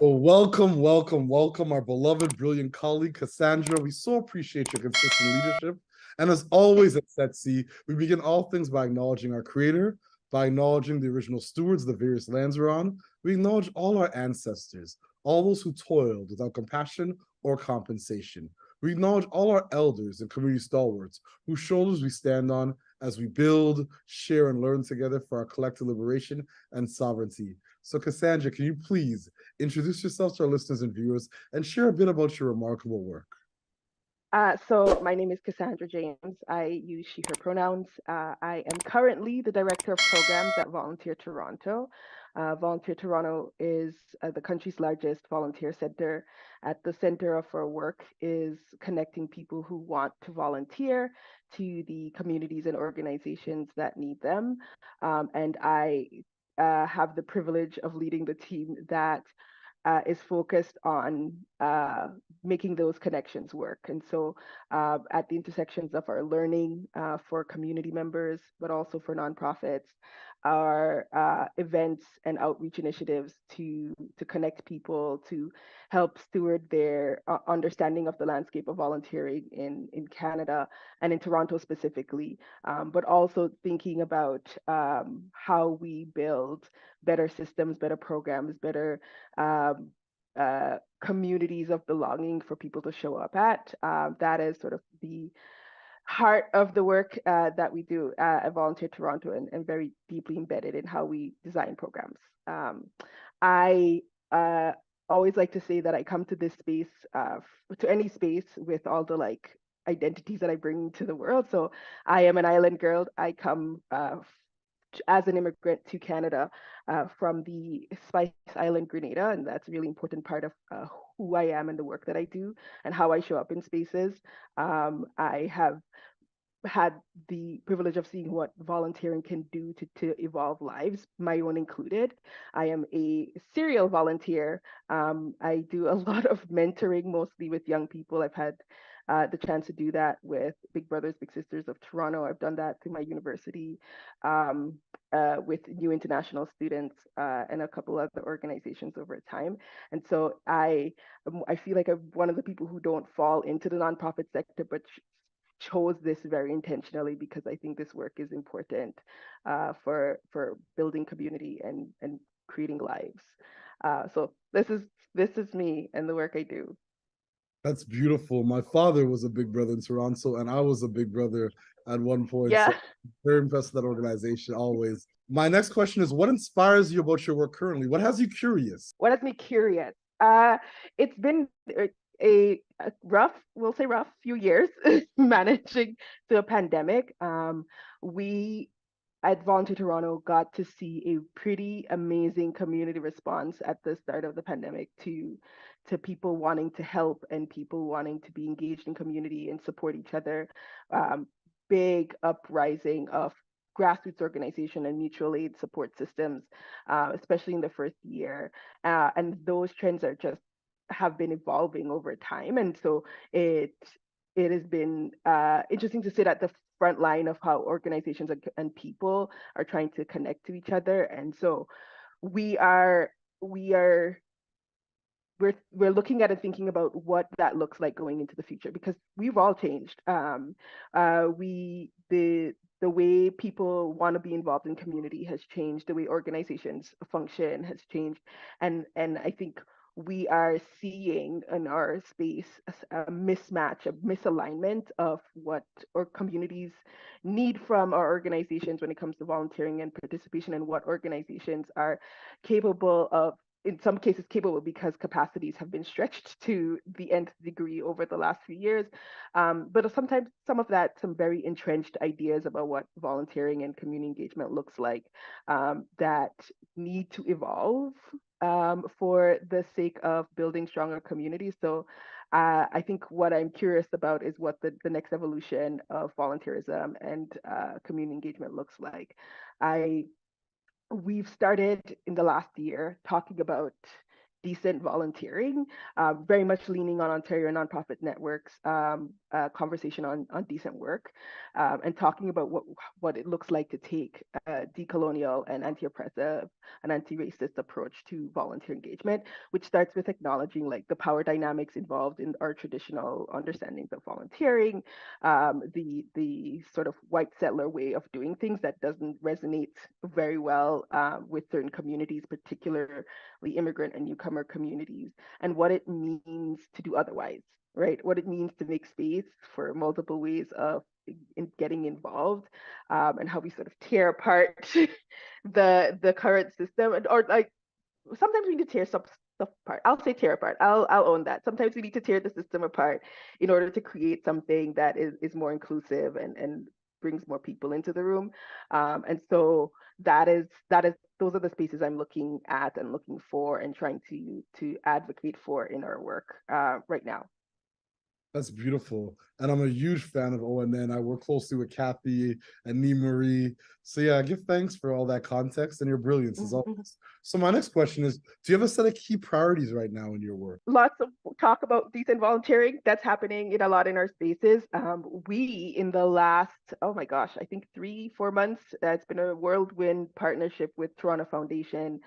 Well, welcome, welcome, welcome, our beloved, brilliant colleague, Cassandra. We so appreciate your consistent leadership. And as always at SETC, we begin all things by acknowledging our creator, by acknowledging the original stewards of the various lands we're on. We acknowledge all our ancestors, all those who toiled without compassion or compensation. We acknowledge all our elders and community stalwarts whose shoulders we stand on as we build, share, and learn together for our collective liberation and sovereignty. So, Cassandra, can you please introduce yourself to our listeners and viewers and share a bit about your remarkable work? So my name is Cassandra James. I use she, her pronouns. I am currently the Director of Programs at Volunteer Toronto. Volunteer Toronto is the country's largest volunteer center. At the center of our work is connecting people who want to volunteer to the communities and organizations that need them. And I have the privilege of leading the team that is focused on making those connections work. And so at the intersections of our learning for community members, but also for nonprofits, our events and outreach initiatives to connect people, to help steward their understanding of the landscape of volunteering in Canada and in Toronto specifically, but also thinking about how we build better systems, better programs, better communities of belonging for people to show up at. That is sort of the heart of the work that we do at Volunteer Toronto and very deeply embedded in how we design programs. I always like to say that I come to this space, to any space, with all the identities that I bring to the world. So I am an island girl. I come as an immigrant to Canada from the Spice Island, Grenada, and that's a really important part of who I am and the work that I do and how I show up in spaces. I have had the privilege of seeing what volunteering can do to evolve lives, my own included. I am a serial volunteer. I do a lot of mentoring, mostly with young people. I've had the chance to do that with Big Brothers Big Sisters of Toronto. I've done that through my university with new international students and a couple other organizations over time. And so I feel like I'm one of the people who don't fall into the nonprofit sector, but chose this very intentionally because I think this work is important for building community and creating lives. So this is me and the work I do. That's beautiful. My father was a big brother in Toronto, and I was a big brother at one point. Yeah. So very impressed with that organization always. My next question is, what inspires you about your work currently? What has you curious? What has me curious? It's been a rough, we'll say rough, few years managing through a pandemic. We at Volunteer Toronto got to see a pretty amazing community response at the start of the pandemic to people wanting to help and people wanting to be engaged in community and support each other. Big uprising of grassroots organization and mutual aid support systems, especially in the first year. And those trends are just have been evolving over time. And so it has been interesting to sit at the front line of how organizations and people are trying to connect to each other. And so we are we are we're looking at and thinking about what that looks like going into the future because we've all changed. We the way people want to be involved in community has changed. The way organizations function has changed, and I think we are seeing in our space a mismatch, a misalignment of what our communities need from our organizations when it comes to volunteering and participation, and what organizations are capable of, in some cases capable because capacities have been stretched to the nth degree over the last few years. But sometimes some of that, some very entrenched ideas about what volunteering and community engagement looks like that need to evolve for the sake of building stronger communities. So I think what I'm curious about is what the next evolution of volunteerism and community engagement looks like. We've started in the last year talking about decent volunteering, very much leaning on Ontario Nonprofit Network's conversation on decent work, and talking about what it looks like to take a decolonial and anti-oppressive and anti-racist approach to volunteer engagement, which starts with acknowledging like the power dynamics involved in our traditional understandings of volunteering, the sort of white settler way of doing things that doesn't resonate very well with certain communities, particularly immigrant and newcomer communities, and what it means to do otherwise, right? What it means to make space for multiple ways of getting involved, and how we sort of tear apart the current system, or like sometimes we need to tear stuff apart. I'll say tear apart. I'll own that. Sometimes we need to tear the system apart in order to create something that is more inclusive and brings more people into the room. And so that is those are the spaces I'm looking at and looking for and trying to advocate for in our work right now. That's beautiful. And I'm a huge fan of ONN. I work closely with Kathy and Nee Marie. So yeah, give thanks for all that context and your brilliance as always. So my next question is, do you have a set of key priorities right now in your work? Lots of talk about decent volunteering. That's happening in a lot in our spaces. We, in the last, oh my gosh, I think 3-4 months, it's been a whirlwind partnership with Toronto Foundation.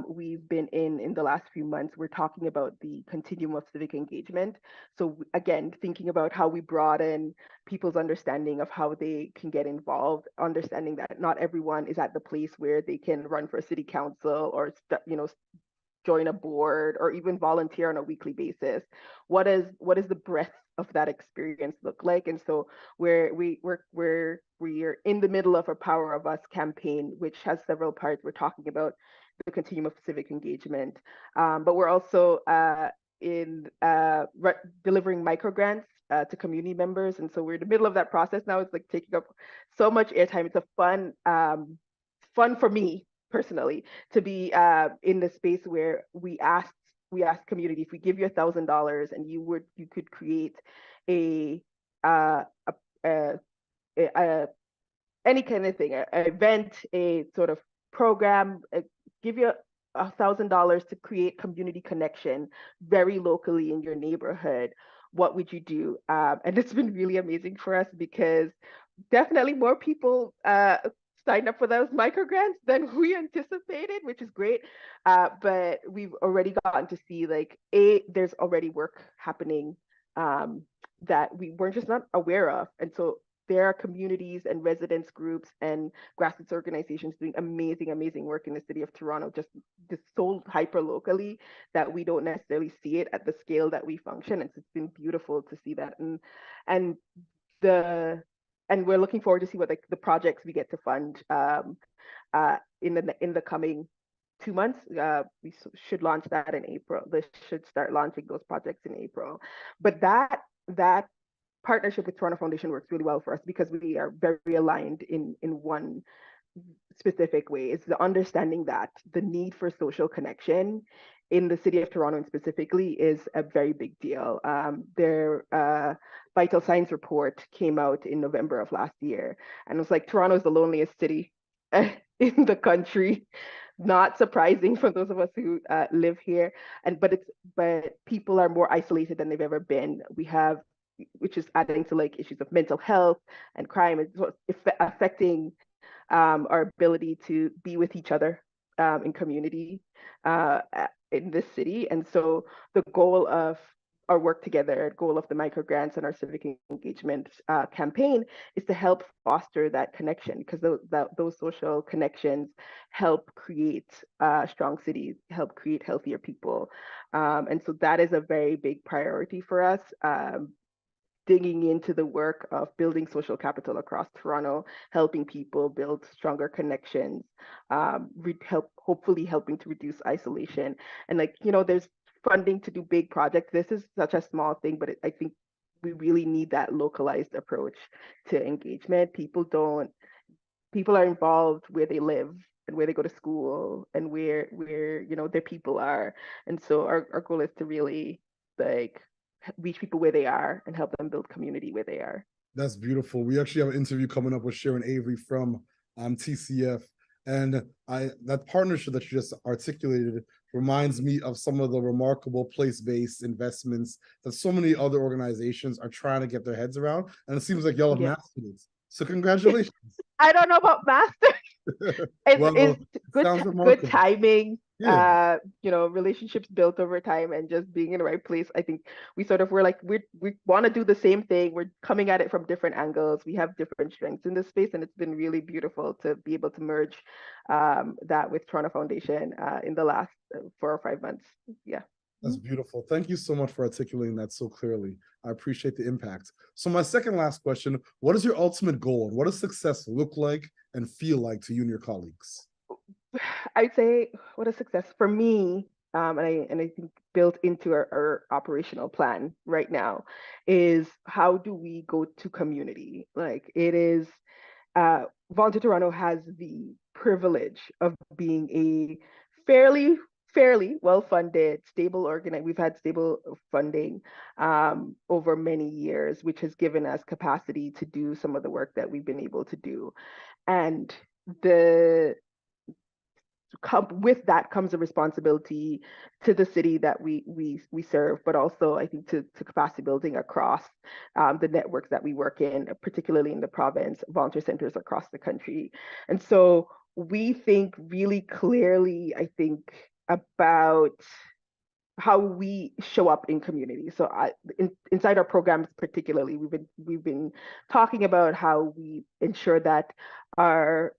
We've been in the last few months, we're talking about the continuum of civic engagement. So again, thinking about how we broaden people's understanding of how they can get involved, understanding that not everyone is at the place where they can run for city council or join a board or even volunteer on a weekly basis. What is the breadth of that experience look like? And so we're in the middle of a Power of Us campaign, which has several parts. We're talking about the continuum of civic engagement, but we're also delivering microgrants to community members, and so we're in the middle of that process now. It's like taking up so much airtime. It's a fun for me personally to be in the space where we ask community, if we give you $1,000 and you could create a any kind of thing, an event, a sort of program, give you $1,000 to create community connection very locally in your neighborhood, what would you do? And it's been really amazing for us because definitely more people signed up for those microgrants than we anticipated, which is great. But we've already gotten to see like there's already work happening that we weren't just not aware of. And so there are communities and residents groups and grassroots organizations doing amazing work in the city of Toronto, just so hyper locally that we don't necessarily see it at the scale that we function. And so it's been beautiful to see that. And we're looking forward to see what the projects we get to fund in the coming 2 months. We should launch that in April. They should start launching those projects in April. But that partnership with Toronto Foundation works really well for us because we are very aligned in one specific way. Is the understanding that the need for social connection in the city of Toronto and specifically is a very big deal. Their vital signs report came out in November of last year, and it was like Toronto is the loneliest city in the country. Not surprising for those of us who live here, but people are more isolated than they've ever been. We have, which is adding to like issues of mental health and crime, and affecting our ability to be with each other in community in this city. And so the goal of our work together, goal of the microgrants and our civic engagement campaign is to help foster that connection, because those social connections help create strong cities, help create healthier people. And so that is a very big priority for us. Digging into the work of building social capital across Toronto, helping people build stronger connections, hopefully helping to reduce isolation. And there's funding to do big projects. This is such a small thing, but I think we really need that localized approach to engagement. People are involved where they live and where they go to school and where their people are. And so our goal is to really reach people where they are and help them build community where they are. That's beautiful. We actually have an interview coming up with Sharon Avery from TCF, and that partnership that you just articulated reminds me of some of the remarkable place-based investments that so many other organizations are trying to get their heads around. And it seems like y'all have Yeah. mastered it. So congratulations. I don't know about master. It's Well, it good sounds good remarkable. timing. Yeah, Relationships built over time and just being in the right place. I think we sort of were like we want to do the same thing. We're coming at it from different angles. We have different strengths in this space, and it's been really beautiful to be able to merge that with Toronto Foundation in the last 4 or 5 months. Yeah. that's beautiful. Thank you so much for articulating that so clearly. I appreciate the impact. So my second last question, what is your ultimate goal and what does success look like and feel like to you and your colleagues? I'd say what a success for me, and I think built into our operational plan right now is how do we go to community? Like it is, Volunteer Toronto has the privilege of being a fairly well-funded, stable organization. We've had stable funding over many years, which has given us capacity to do some of the work that we've been able to do. And the with that comes a responsibility to the city that we serve, but also I think to capacity building across the networks that we work in, particularly in the province, volunteer centers across the country. And so we think really clearly, I think, about how we show up in community. So inside our programs, particularly, we've been talking about how we ensure that our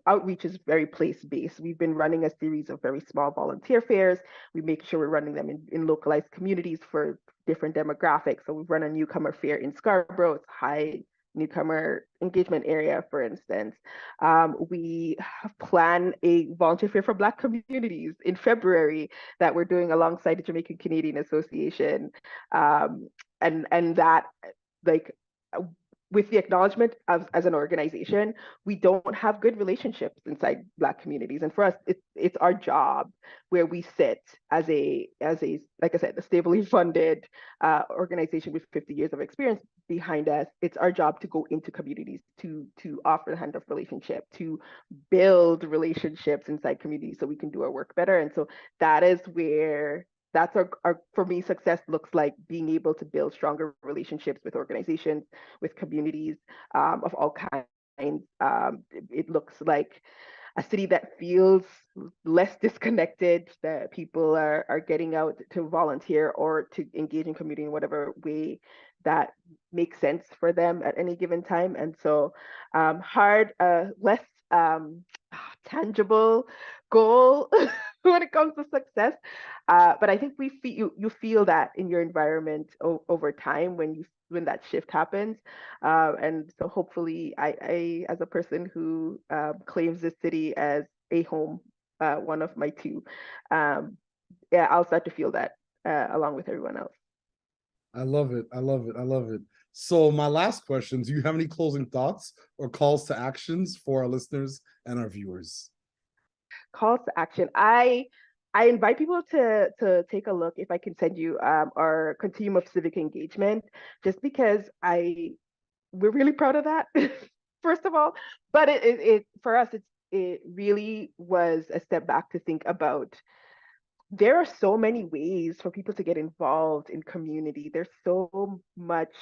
outreach is very place-based. We've been running a series of very small volunteer fairs. We make sure we're running them in localized communities for different demographics. So we've run a newcomer fair in Scarborough. It's high newcomer engagement area, for instance. We plan a volunteer fair for Black communities in February that we're doing alongside the Jamaican Canadian Association. And that, like, with the acknowledgement as an organization, we don't have good relationships inside Black communities. And for us, it's our job where we sit as a like I said, a stably funded organization with 50 years of experience behind us. It's our job to go into communities to offer the hand of relationship, to build relationships inside communities so we can do our work better. And so that is where that's our for me, success looks like being able to build stronger relationships with organizations, with communities of all kinds. It looks like a city that feels less disconnected, that people are getting out to volunteer or to engage in community in whatever way that makes sense for them at any given time. And so less tangible goal when it comes to success. But I think you feel that in your environment over time when that shift happens. And so hopefully I as a person who claims this city as a home, one of my two, yeah, I'll start to feel that along with everyone else. I love it. I love it. I love it. So my last question, do you have any closing thoughts or calls to actions for our listeners and our viewers? Calls to action. I invite people to take a look, if I can send you our continuum of civic engagement, just because we're really proud of that, first of all. But it for us, it really was a step back to think about. There are so many ways for people to get involved in community. There's so much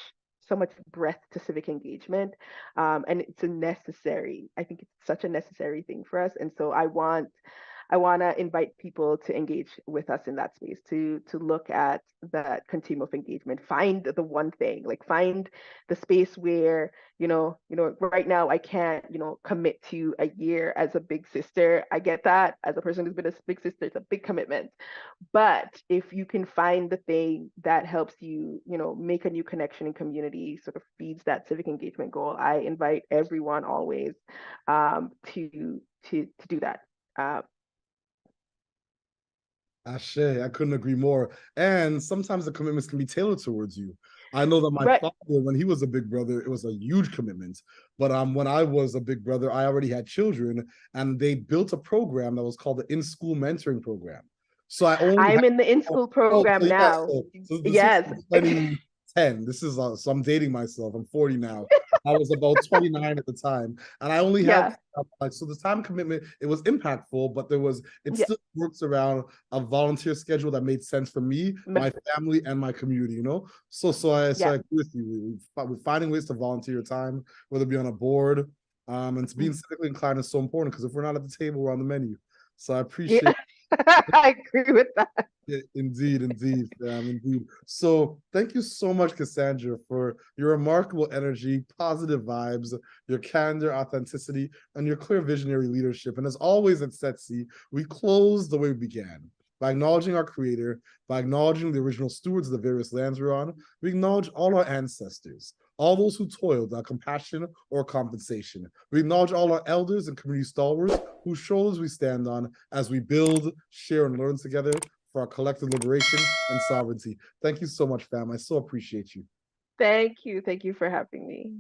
breadth to civic engagement, and it's a necessary. I think it's such a necessary thing for us, and so I want to invite people to engage with us in that space, to look at that continuum of engagement, find the one thing, like find the space where, right now I can't, commit to a year as a big sister. I get that. As a person who's been a big sister, it's a big commitment. But if you can find the thing that helps you, make a new connection in community, sort of feeds that civic engagement goal, I invite everyone always to do that. Ashe, I couldn't agree more. And sometimes the commitments can be tailored towards you. I know that my Right. father, when he was a big brother, it was a huge commitment. But when I was a big brother, I already had children, and they built a program that was called the In-School Mentoring Program. So I only I'm had, in the in-school so program yeah, now. so the Yes. system is letting 10. This is so I'm dating myself. I'm 40 now. I was about 29 at the time, and I only had Yeah. like, so the time commitment, it was impactful, but it Yeah. still works around a volunteer schedule that made sense for me, my family, and my community. So I agree with you. We're finding ways to volunteer your time, whether it be on a board, and being civically inclined is so important, because if we're not at the table, we're on the menu. So I appreciate. I agree with that. Yeah, indeed, indeed. So thank you so much, Kasandra, for your remarkable energy, positive vibes, your candor, authenticity, and your clear visionary leadership. And as always at SETC, we close the way we began, by acknowledging our creator, by acknowledging the original stewards of the various lands we're on. We acknowledge all our ancestors, all those who toiled without compassion or compensation. We acknowledge all our elders and community stalwarts whose shoulders we stand on as we build, share, and learn together for our collective liberation and sovereignty. Thank you so much, fam. I so appreciate you. Thank you. Thank you for having me.